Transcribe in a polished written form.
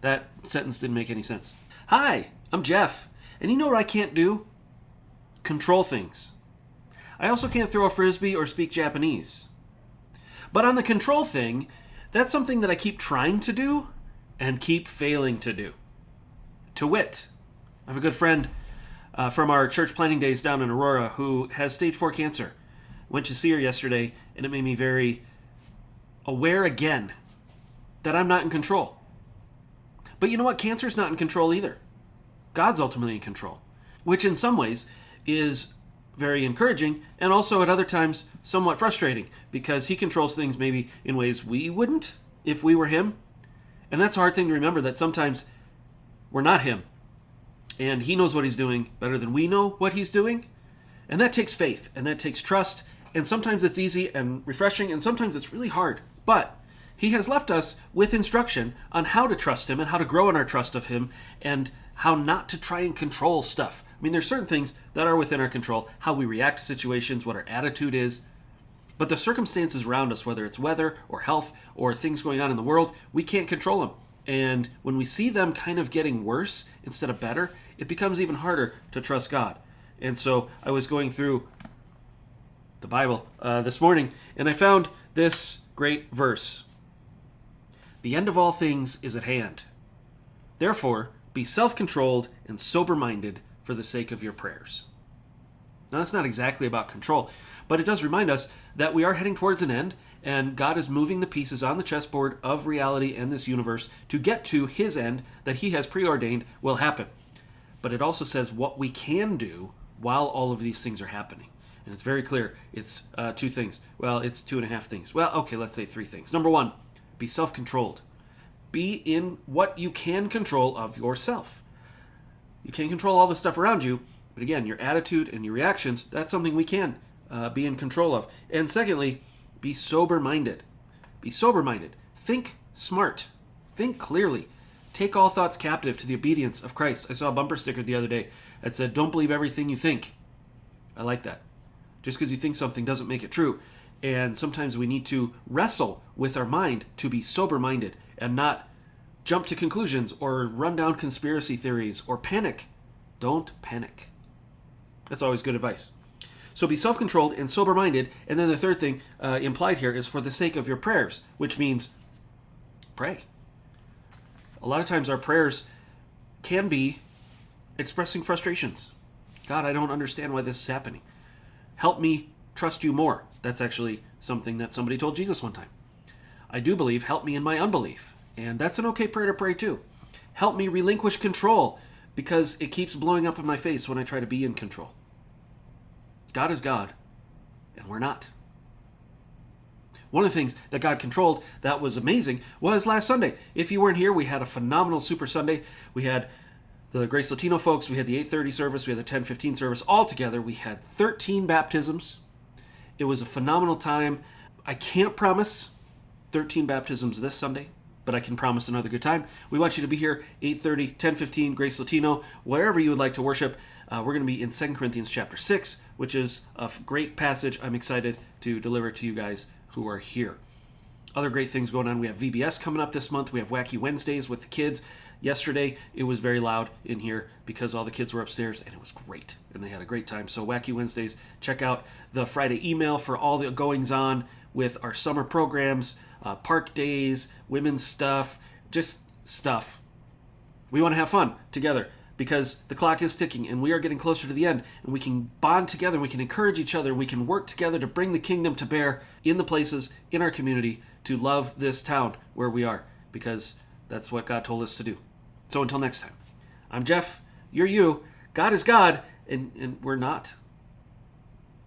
That sentence didn't make any sense. Hi, I'm Jeff, and you know what I can't do? Control things. I also can't throw a frisbee or speak Japanese. But on the control thing, that's something that I keep trying to do and keep failing to do. To wit, I have a good friend from our church planning days down in Aurora who has stage 4 cancer. Went to see her yesterday, and it made me very aware again that I'm not in control. But you know what? Cancer's not in control either. God's ultimately in control, which in some ways is very encouraging, and also at other times somewhat frustrating, because he controls things maybe in ways we wouldn't if we were him. And that's a hard thing to remember, that sometimes we're not him, and he knows what he's doing better than we know what he's doing. And that takes faith, and that takes trust, and sometimes it's easy and refreshing, and sometimes it's really hard. But he has left us with instruction on how to trust him and how to grow in our trust of him and how not to try and control stuff. I mean, there's certain things that are within our control, how we react to situations, what our attitude is. But the circumstances around us, whether it's weather or health or things going on in the world, we can't control them. And when we see them kind of getting worse instead of better, it becomes even harder to trust God. And so I was going through the Bible this morning, and I found this great verse. The end of all things is at hand. Therefore, be self-controlled and sober-minded for the sake of your prayers. Now, that's not exactly about control, but it does remind us that we are heading towards an end, and God is moving the pieces on the chessboard of reality and this universe to get to his end that he has preordained will happen. But it also says what we can do while all of these things are happening. And it's very clear. It's two things. Well, it's 2.5 things. Well, okay, let's say 3 things. Number 1, be self-controlled. Be in what you can control of yourself. You can't control all the stuff around you, but again, your attitude and your reactions, that's something we can be in control of. And secondly, be sober-minded. Be sober-minded. Think smart. Think clearly. Take all thoughts captive to the obedience of Christ. I saw a bumper sticker the other day that said, don't believe everything you think. I like that. Just because you think something doesn't make it true. And sometimes we need to wrestle with our mind to be sober-minded and not jump to conclusions or run down conspiracy theories or panic. Don't panic. That's always good advice. So be self-controlled and sober-minded. And then the third thing implied here is for the sake of your prayers, which means pray. A lot of times our prayers can be expressing frustrations. God, I don't understand why this is happening. Help me trust you more. That's actually something that somebody told Jesus one time. I do believe, help me in my unbelief. And that's an okay prayer to pray too. Help me relinquish control because it keeps blowing up in my face when I try to be in control. God is God, and we're not. One of the things that God controlled that was amazing was last Sunday. If you weren't here, we had a phenomenal Super Sunday. We had the Grace Latino folks, we had the 8:30 service, we had the 10:15 service. All together, we had 13 baptisms. It was a phenomenal time. I can't promise 13 baptisms this Sunday, but I can promise another good time. We want you to be here 8:30, 10:15, Grace Latino, wherever you would like to worship. We're going to be in 2 Corinthians chapter 6, which is a great passage I'm excited to deliver to you guys who are here. Other great things going on. We have VBS coming up this month. We have Wacky Wednesdays with the kids. Yesterday, it was very loud in here because all the kids were upstairs, and it was great, and they had a great time. So Wacky Wednesdays, check out the Friday email for all the goings-on with our summer programs, park days, women's stuff, just stuff. We want to have fun together because the clock is ticking, and we are getting closer to the end, and we can bond together, and we can encourage each other, and we can work together to bring the kingdom to bear in the places in our community to love this town where we are, because that's what God told us to do. So until next time, I'm Jeff, you're you, God is God, and we're not.